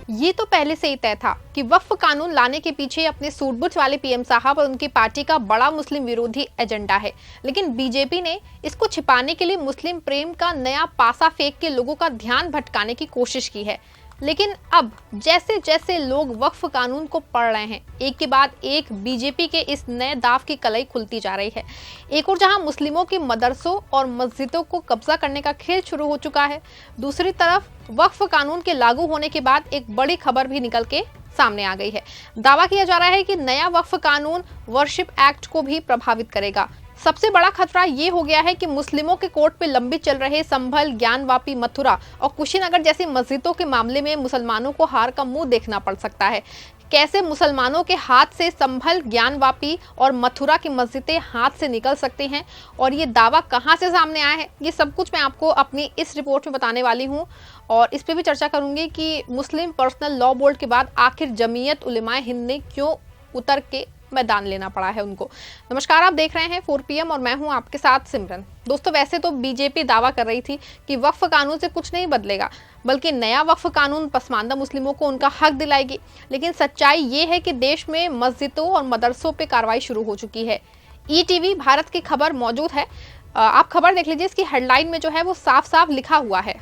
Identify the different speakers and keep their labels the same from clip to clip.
Speaker 1: ये तो पहले से ही तय था कि वक्फ कानून लाने के पीछे अपने सूट-बूट वाले पीएम साहब और उनकी पार्टी का बड़ा मुस्लिम विरोधी एजेंडा है। लेकिन बीजेपी ने इसको छिपाने के लिए मुस्लिम प्रेम का नया पासा फेंक के लोगों का ध्यान भटकाने की कोशिश की है। लेकिन अब जैसे जैसे लोग वक्फ कानून को पढ़ रहे हैं, एक के बाद एक बीजेपी के इस नए दाव की कलई खुलती जा रही है। एक और जहां मुस्लिमों के मदरसों और मस्जिदों को कब्जा करने का खेल शुरू हो चुका है, दूसरी तरफ वक्फ कानून के लागू होने के बाद एक बड़ी खबर भी निकल के सामने आ गई है। दावा किया जा रहा है कि नया वक्फ कानून वर्शिप एक्ट को भी प्रभावित करेगा। सबसे बड़ा खतरा ये हो गया है कि मुस्लिमों के कोर्ट पे लंबित चल रहे संभल, ज्ञानवापी, मथुरा और कुशीनगर जैसी मस्जिदों के मामले में मुसलमानों को हार का मुंह देखना पड़ सकता है। कैसे मुसलमानों के हाथ से संभल, ज्ञानवापी और मथुरा की मस्जिदें हाथ से निकल सकती हैं और ये दावा कहां से सामने आया है, ये सब कुछ मैं आपको अपनी इस रिपोर्ट में बताने वाली हूं। और इस पे भी चर्चा करूंगी कि मुस्लिम पर्सनल लॉ बोर्ड के बाद आखिर जमीयत उलेमाए हिंद ने क्यों उतर के मैदान लेना पड़ा है उनको। नमस्कार, आप देख रहे हैं 4 PM और मैं हूं आपके साथ सिमरन। दोस्तों, वैसे तो बीजेपी दावा कर रही थी कि वक्फ कानून से कुछ नहीं बदलेगा, बल्कि नया वक्फ कानून पसमानदा मुस्लिमों को उनका हक दिलाएगी। लेकिन सच्चाई ये है कि देश में मस्जिदों और मदरसों पे कार्रवाई शुरू हो चुकी है। ETV भारत की खबर मौजूद है, आप खबर देख लीजिए। इसकी हेडलाइन में जो है वो साफ साफ लिखा हुआ है,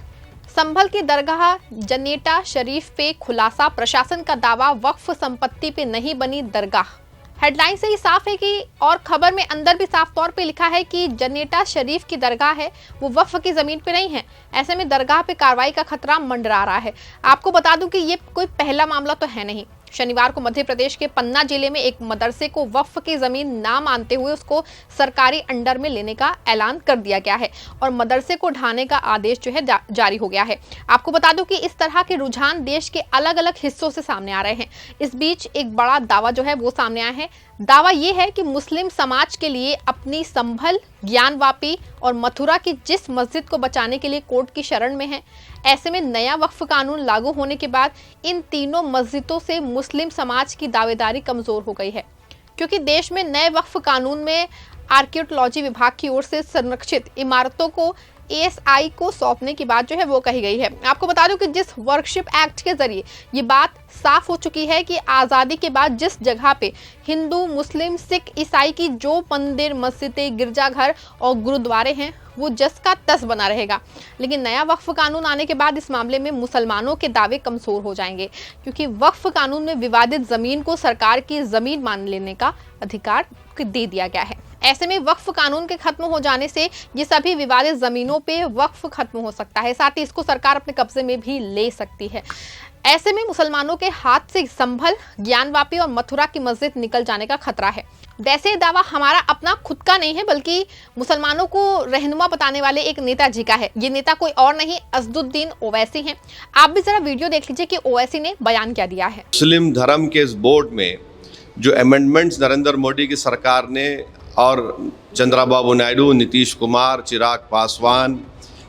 Speaker 1: संभल की दरगाह जनेटा शरीफ पे खुलासा, प्रशासन का दावा वक्फ संपत्ति पे नहीं बनी दरगाह। हेडलाइन से ही साफ है कि, और खबर में अंदर भी साफ तौर पे लिखा है कि जनेटा शरीफ की दरगाह है वो वक्फ की जमीन पे नहीं है। ऐसे में दरगाह पे कार्रवाई का खतरा मंडरा रहा है। आपको बता दूं कि ये कोई पहला मामला तो है नहीं। शनिवार को मध्य प्रदेश के पन्ना जिले में एक मदरसे को वक्फ की जमीन ना मानते हुए उसको सरकारी अंडर में लेने का ऐलान कर दिया गया है और मदरसे को ढाने का आदेश जो है जारी हो गया है। आपको बता दूं कि इस तरह के रुझान देश के अलग अलग हिस्सों से सामने आ रहे हैं। इस बीच एक बड़ा दावा जो है वो सामने आया है। दावा ये है कि मुस्लिम समाज के लिए अपनी संभल, ज्ञानवापी और मथुरा की जिस मस्जिद को बचाने के लिए कोर्ट की शरण में है, ऐसे में नया वक्फ कानून लागू होने के बाद इन तीनों मस्जिदों से मुस्लिम समाज की दावेदारी कमजोर हो गई है। क्योंकि देश में नए वक्फ कानून में आर्कियोलॉजी विभाग की ओर से संरक्षित इमारतों को ASI को सौंपने की बात जो है वो कही गई है। आपको बता दूं कि जिस वर्शिप एक्ट के जरिए ये बात साफ हो चुकी है कि आज़ादी के बाद जिस जगह पे हिंदू, मुस्लिम, सिख, ईसाई की जो मंदिर, मस्जिदें, गिरजाघर और गुरुद्वारे हैं वो जस का तस बना रहेगा। लेकिन नया वक्फ कानून आने के बाद इस मामले में मुसलमानों के दावे कमजोर हो जाएंगे, क्योंकि वक्फ कानून में विवादित जमीन को सरकार की जमीन मान लेने का अधिकार दे दिया गया है। ऐसे में वक्फ कानून के खत्म हो जाने से ये सभी विवादित जमीनों पे वक्फ खत्म हो सकता है, साथ ही इसको सरकार अपने कब्जे में भी ले सकती है। ऐसे में मुसलमानों के हाथ से संभल, ज्ञानवापी और मथुरा की मस्जिद निकल जाने का खतरा है। वैसे ये दावा हमारा अपना खुद का नहीं है, बल्कि मुसलमानों को रहनुमा बताने वाले एक नेताजी का है। ये नेता कोई और नहीं, असदुद्दीन ओवैसी हैं। आप भी जरा वीडियो देख लीजिए कि ओवैसी ने बयान क्या दिया है।
Speaker 2: मुस्लिम धर्म के इस बोर्ड में जो अमेंडमेंट्स नरेंद्र मोदी की सरकार ने और चंद्रबाबू नायडू, नीतीश कुमार, चिराग पासवान,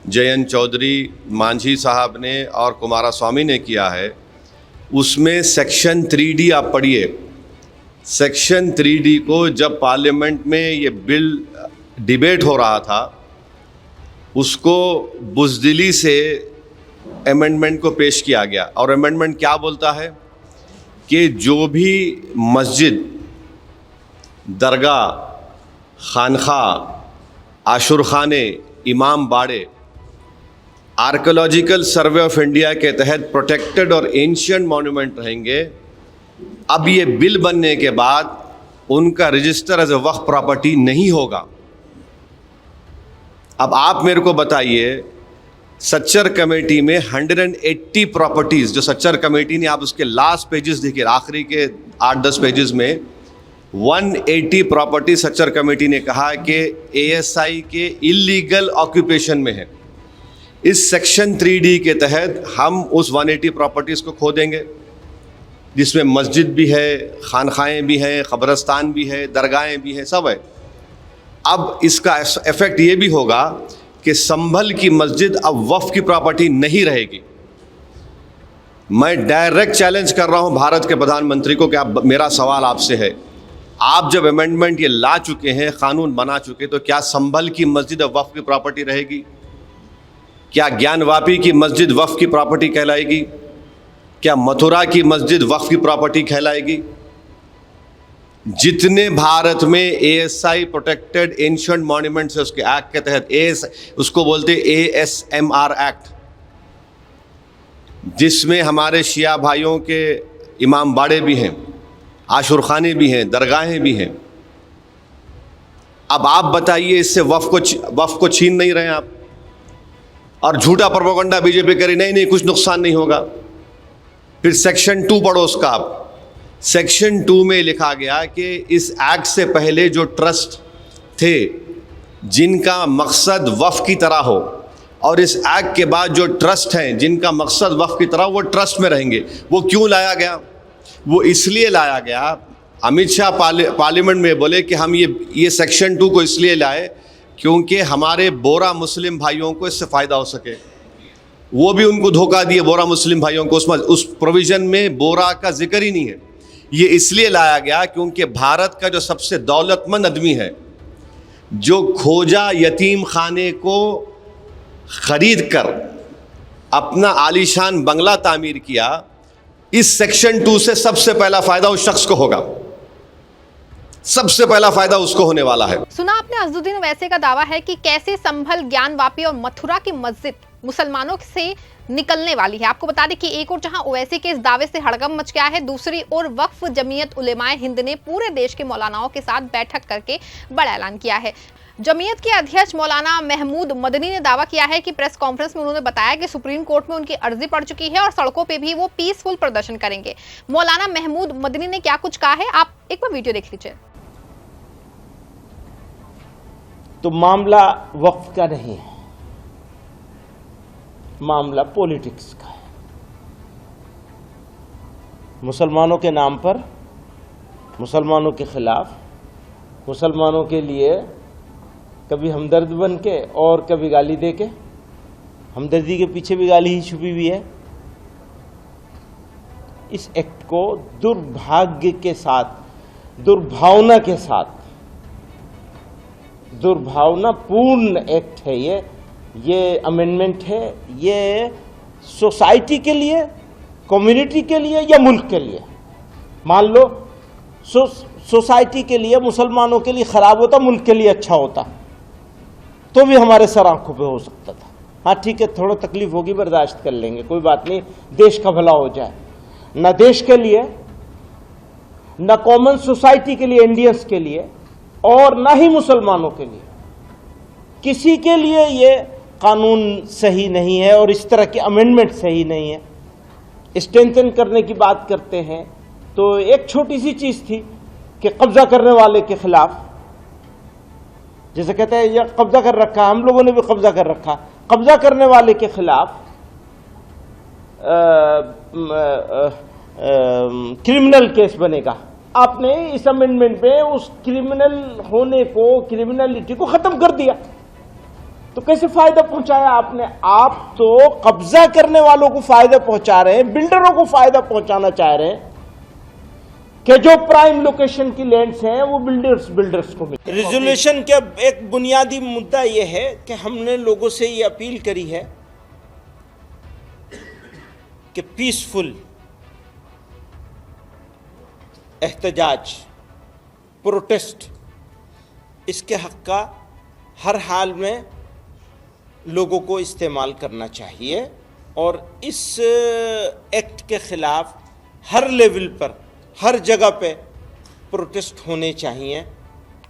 Speaker 2: जयंत चौधरी, मांझी साहब ने और कुमारस्वामी ने किया है, उसमें सेक्शन 3D आप पढ़िए। सेक्शन 3D को जब पार्लियामेंट में ये बिल डिबेट हो रहा था, उसको बुज़दिली से अमेंडमेंट को पेश किया गया। और अमेंडमेंट क्या बोलता है कि जो भी मस्जिद, दरगाह, खानखा, आशुरखाने, इमाम बाड़े आर्कियोलॉजिकल सर्वे ऑफ इंडिया के तहत प्रोटेक्टेड और एंशिएंट मॉन्यूमेंट रहेंगे। अब ये बिल बनने के बाद उनका register as a Waqf property नहीं होगा। अब आप मेरे को बताइए, सच्चर कमेटी में 180 प्रॉपर्टीज़ जो सच्चर कमेटी ने, आप उसके लास्ट पेजेस देखिए, आखिरी के 8-10 पेजेस में 180 प्रॉपर्टी सच्चर कमेटी ने कहा कि ASI के इलीगल ऑक्यूपेशन में है। इस सेक्शन 3D के तहत हम उस 180 प्रॉपर्टीज़ को खो देंगे, जिसमें मस्जिद भी है, खानखाएँ भी हैं, क़ब्रस्तान भी है, दरगाहें भी हैं, सब है। अब इसका इफ़ेक्ट ये भी होगा कि संभल की मस्जिद अब वक्फ की प्रॉपर्टी नहीं रहेगी। मैं डायरेक्ट चैलेंज कर रहा हूँ भारत के प्रधानमंत्री को कि आप, मेरा सवाल आपसे है, आप जब अमेंडमेंट ये ला चुके हैं, कानून बना चुके, तो क्या संभल की मस्जिद अब वक्फ की प्रॉपर्टी रहेगी? क्या ज्ञानवापी की मस्जिद वक्फ की प्रॉपर्टी कहलाएगी? क्या मथुरा की मस्जिद वक्फ की प्रॉपर्टी कहलाएगी? जितने भारत में एएसआई प्रोटेक्टेड एंशिएंट मॉन्यूमेंट्स है उसके एक्ट के तहत, उसको बोलते ASMR एक्ट, जिसमें हमारे शिया भाइयों के इमाम बाड़े भी हैं, आशुरखाने भी हैं, दरगाहें भी हैं। अब आप बताइए, इससे वक्फ को छीन नहीं रहे आप? और झूठा प्रोपेगेंडा बीजेपी करी, नहीं नहीं कुछ नुकसान नहीं होगा। फिर सेक्शन 2 पढ़ो उसका आप। सेक्शन 2 में लिखा गया कि इस एक्ट से पहले जो ट्रस्ट थे जिनका मकसद वक्फ की तरह हो, और इस एक्ट के बाद जो ट्रस्ट हैं जिनका मकसद वक्फ की तरह, वो ट्रस्ट में रहेंगे। वो क्यों लाया गया? वो इसलिए लाया गया, अमित शाह पार्लियामेंट में बोले कि हम ये सेक्शन 2 को इसलिए लाए क्योंकि हमारे बोरा मुस्लिम भाइयों को इससे फ़ायदा हो सके। वो भी उनको धोखा दिए बोरा मुस्लिम भाइयों को, उस प्रोविज़न में बोरा का जिक्र ही नहीं है। ये इसलिए लाया गया क्योंकि भारत का जो सबसे दौलतमंद आदमी है, जो खोजा यतीम खाने को खरीद कर अपना आलीशान बंगला तामीर किया, इस सेक्शन 2 से सबसे पहला फायदा उस शख्स को होगा, सबसे पहला फायदा उसको होने वाला है।
Speaker 1: सुना आपने अज़दुद्दीन ओवैसी का दावा है कि कैसे संभल, ज्ञानवापी और मथुरा की मस्जिद मुसलमानों से निकलने वाली है। आपको बता दें कि एक और जहां ओवैसी के इस दावे से हड़कंप मच गया है, दूसरी ओर वक्फ जमीयत उलेमाए हिंद ने पूरे देश के मौलानाओं के साथ बैठक करके बड़ा ऐलान किया है। जमीयत के अध्यक्ष मौलाना महमूद मदनी ने दावा किया है कि प्रेस कॉन्फ्रेंस में उन्होंने बताया कि सुप्रीम कोर्ट में उनकी अर्जी पड़ चुकी है और सड़कों पे भी वो पीसफुल प्रदर्शन करेंगे। मौलाना महमूद मदनी ने क्या कुछ कहा है, आप एक बार वीडियो देख लीजिए।
Speaker 3: तो मामला वक्फ का नहीं है, मामला पॉलिटिक्स का है। मुसलमानों के नाम पर, मुसलमानों के खिलाफ, मुसलमानों के लिए कभी हमदर्द बन के और कभी गाली दे के, हमदर्दी के पीछे भी गाली ही छुपी हुई है। इस एक्ट को दुर्भाग्य के साथ, दुर्भावना के साथ, दुर्भावनापूर्ण एक्ट है ये अमेंडमेंट है। ये सोसाइटी के लिए, कम्युनिटी के लिए या मुल्क के लिए, मान लो सोसाइटी के लिए, मुसलमानों के लिए खराब होता, मुल्क के लिए अच्छा होता तो भी हमारे सर आंखों पे हो सकता था। हाँ ठीक है, थोड़ा तकलीफ होगी, बर्दाश्त कर लेंगे, कोई बात नहीं, देश का भला हो जाए। न देश के लिए, न कॉमन सोसाइटी के लिए, इंडियंस के लिए, और ना ही मुसलमानों के लिए, किसी के लिए ये कानून सही नहीं है और इस तरह के अमेंडमेंट सही नहीं है। स्ट्रेंथन करने की बात करते हैं तो एक छोटी सी चीज थी कि कब्जा करने वाले के खिलाफ, जैसे कहते हैं ये कब्जा कर रखा, हम लोगों ने भी कब्जा कर रखा, कब्जा करने वाले के खिलाफ क्रिमिनल केस बनेगा। आपने इस अमेंडमेंट में उस क्रिमिनल होने को, क्रिमिनलिटी को खत्म कर दिया। तो कैसे फायदा पहुंचाया आपने? आप तो कब्जा करने वालों को फायदा पहुंचा रहे हैं, बिल्डरों को फायदा पहुंचाना चाह रहे हैं कि जो प्राइम लोकेशन की लैंड्स हैं वो बिल्डर्स को मिले। रिजोल्यूशन का एक बुनियादी मुद्दा यह है कि हमने लोगों से ये अपील करी है कि पीसफुल एहतजाज, प्रोटेस्ट, इसके हक का हर हाल में लोगों को इस्तेमाल करना चाहिए और इस एक्ट के खिलाफ हर लेवल पर, हर जगह पे प्रोटेस्ट होने चाहिए।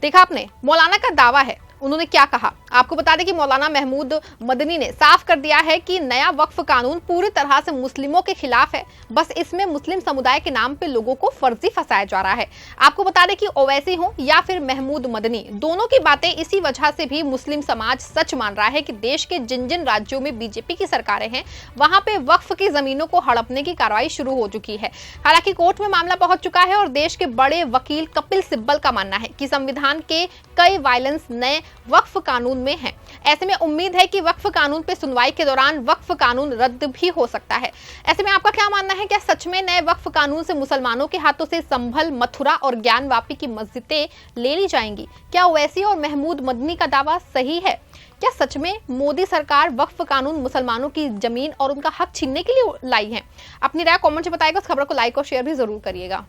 Speaker 1: देखा आपने, मौलाना का दावा है, उन्होंने क्या कहा। आपको बता दें कि मौलाना महमूद मदनी ने साफ कर दिया है कि नया वक्फ कानून पूरी तरह से मुस्लिमों के खिलाफ है, बस इसमें मुस्लिम समुदाय के नाम पे लोगों को फर्जी फंसाया जा रहा है। आपको बता दें कि ओवैसी हो या फिर महमूद मदनी, दोनों की बातें इसी वजह से भी मुस्लिम समाज सच मान रहा है कि देश के जिन जिन राज्यों में बीजेपी की सरकारें हैं वहां पे वक्फ की जमीनों को हड़पने की कार्रवाई शुरू हो चुकी है। हालांकि कोर्ट में मामला पहुंच चुका है और देश के बड़े वकील कपिल सिब्बल का मानना है कि संविधान के कई वायलेंस नए वक्फ कानून में है। ऐसे में उम्मीद है कि वक्फ कानून पे सुनवाई के दौरान वक्फ कानून रद्द भी हो सकता है। ऐसे में आपका क्या मानना है, क्या सच में नए वक्फ कानून से मुसलमानों के हाथों से संभल, मथुरा और ज्ञानवापी की मस्जिदें ले ली जाएंगी? क्या ओवैसी और महमूद मदनी का दावा सही है? क्या सच में मोदी सरकार वक्फ कानून मुसलमानों की जमीन और उनका हक छीनने के लिए लाई है? अपनी राय कमेंट में बताइएगा। इस खबर को लाइक और शेयर भी जरूर करिएगा।